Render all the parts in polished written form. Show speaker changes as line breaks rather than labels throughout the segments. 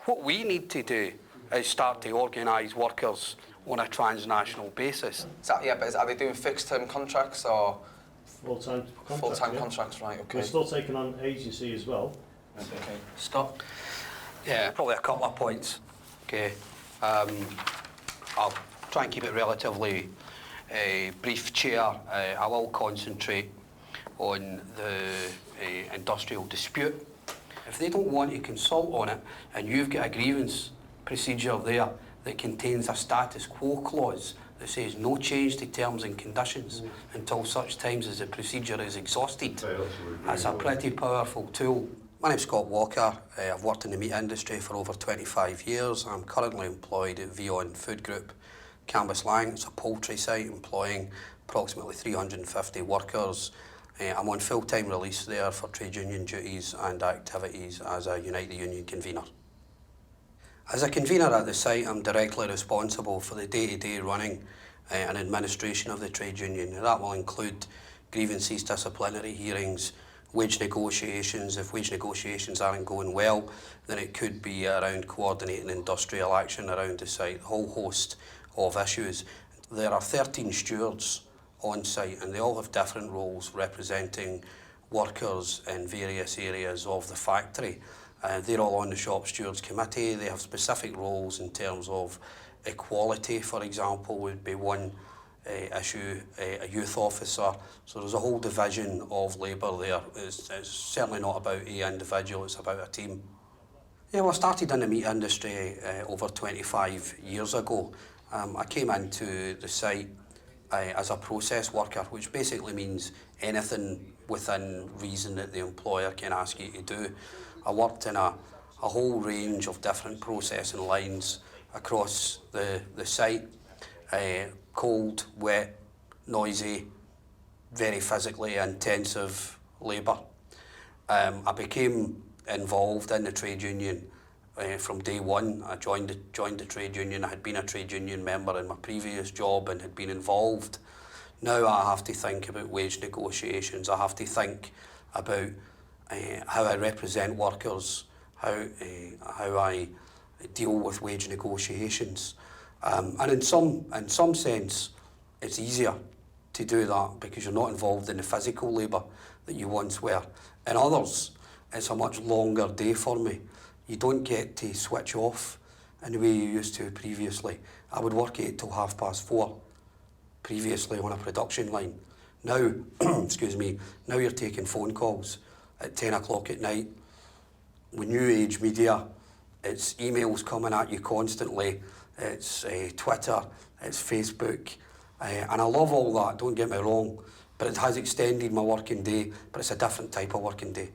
What we need to do is start to organise workers on a transnational basis.
But are they doing fixed-term contracts or
full-time contracts?
Full-time contracts, right? Okay.
We're still taking on agency as well.
Okay.
Stop. Yeah, probably a couple of points. Okay. I'll try and keep it relatively brief, Chair. I will concentrate on the industrial dispute. If they don't want to consult on it, and you've got a grievance procedure there that contains a status quo clause that says no change to terms and conditions until such times as the procedure is exhausted, that's a pretty powerful tool. My name's Scott Walker. I've worked in the meat industry for over 25 years. I'm currently employed at Vion Food Group, Cambuslang. It's a poultry site employing approximately 350 workers. I'm on full-time release there for trade union duties and activities as a United Union convener. As a convener at the site, I'm directly responsible for the day-to-day running and administration of the trade union. That will include grievances, disciplinary hearings, wage negotiations. If wage negotiations aren't going well, then it could be around coordinating industrial action around the site, a whole host of issues. There are 13 stewards on site and they all have different roles representing workers in various areas of the factory. They're all on the Shop Stewards Committee. They have specific roles in terms of equality, for example, would be one issue, a youth officer. So there's a whole division of labour there. It's certainly not about an individual, it's about a team. Yeah, well, I started in the meat industry over 25 years ago. I came into the site as a process worker, which basically means anything within reason that the employer can ask you to do. I worked in a whole range of different processing lines across the site. Cold, wet, noisy, very physically intensive labour. I became involved in the trade union from day one. I joined the trade union. I had been a trade union member in my previous job and had been involved. Now I have to think about wage negotiations. I have to think about how I represent workers, how I deal with wage negotiations. And in some sense, it's easier to do that because you're not involved in the physical labour that you once were. In others, it's a much longer day for me. You don't get to switch off in the way you used to previously. I would work 8 till 4:30 previously on a production line. Now, excuse me, now you're taking phone calls at 10 o'clock at night. With new age media, it's emails coming at you constantly. It's Twitter, it's Facebook, and I love all that, don't get me wrong, but it has extended my working day, but it's a different type of working day.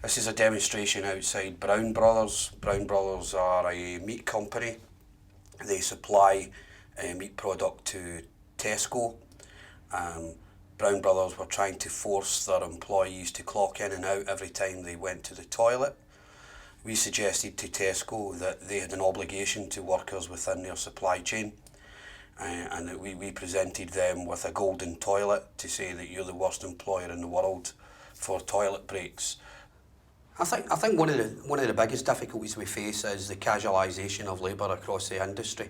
This is a demonstration outside Brown Brothers. Brown Brothers are a meat company. They supply meat product to Tesco. Brown Brothers were trying to force their employees to clock in and out every time they went to the toilet. We suggested to Tesco that they had an obligation to workers within their supply chain, and that we presented them with a golden toilet to say that you're the worst employer in the world for toilet breaks. I think one of the biggest difficulties we face is the casualisation of labour across the industry.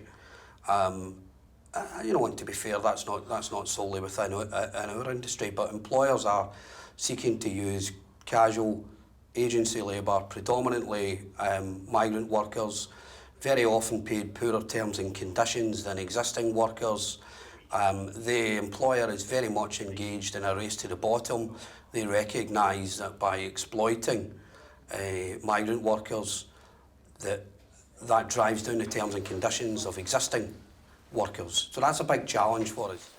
You know, and to be fair, that's not solely within our industry, but employers are seeking to use casual agency labour, predominantly migrant workers, very often paid poorer terms and conditions than existing workers. The employer is very much engaged in a race to the bottom. They recognise that by exploiting migrant workers, that drives down the terms and conditions of existing workers. So that's a big challenge for us.